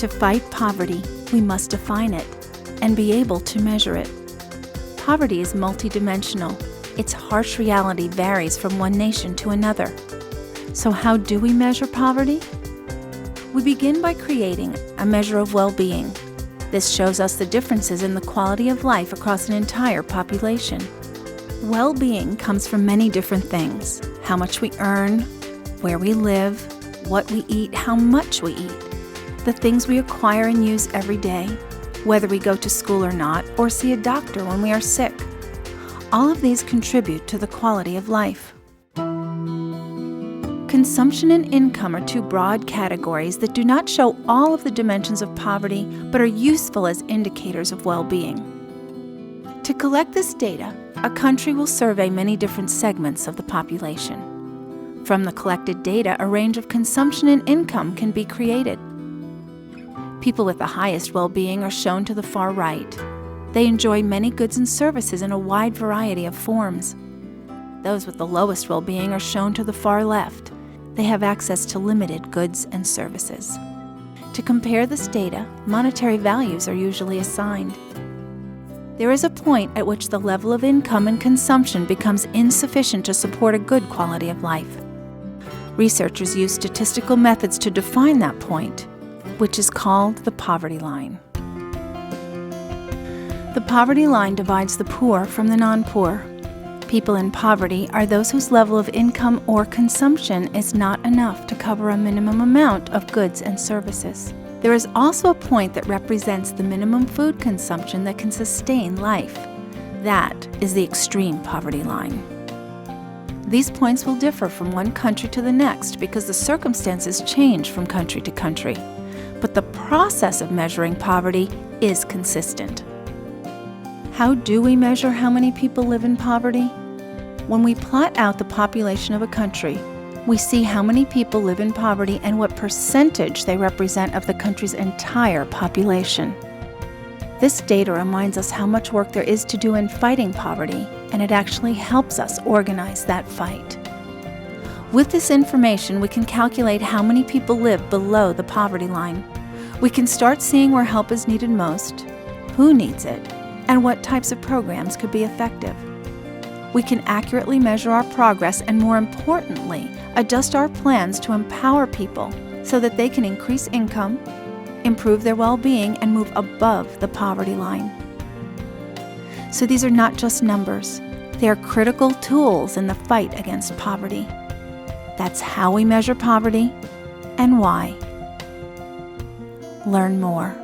To fight poverty, we must define it and be able to measure it. Poverty is multidimensional. Its harsh reality varies from one nation to another. So how do we measure poverty? We begin by creating a measure of well-being. This shows us the differences in the quality of life across an entire population. Well-being comes from many different things: how much we earn, where we live, what we eat, how much we eat, the things we acquire and use every day, whether we go to school or not, or see a doctor when we are sick. All of these contribute to the quality of life. Consumption and income are two broad categories that do not show all of the dimensions of poverty, but are useful as indicators of well-being. To collect this data, a country will survey many different segments of the population. From the collected data, a range of consumption and income can be created. People with the highest well-being are shown to the far right. They enjoy many goods and services in a wide variety of forms. Those with the lowest well-being are shown to the far left. They have access to limited goods and services. To compare this data, monetary values are usually assigned. There is a point at which the level of income and consumption becomes insufficient to support a good quality of life. Researchers use statistical methods to define that point, which is called the poverty line. The poverty line divides the poor from the non-poor. People in poverty are those whose level of income or consumption is not enough to cover a minimum amount of goods and services. There is also a point that represents the minimum food consumption that can sustain life. That is the extreme poverty line. These points will differ from one country to the next because the circumstances change from country to country. But the process of measuring poverty is consistent. How do we measure how many people live in poverty? When we plot out the population of a country, we see how many people live in poverty and what percentage they represent of the country's entire population. This data reminds us how much work there is to do in fighting poverty, and it actually helps us organize that fight. With this information, we can calculate how many people live below the poverty line. We can start seeing where help is needed most, who needs it, and what types of programs could be effective. We can accurately measure our progress and, more importantly, adjust our plans to empower people so that they can increase income, improve their well-being, and move above the poverty line. So these are not just numbers. They are critical tools in the fight against poverty. That's how we measure poverty and why. Learn more.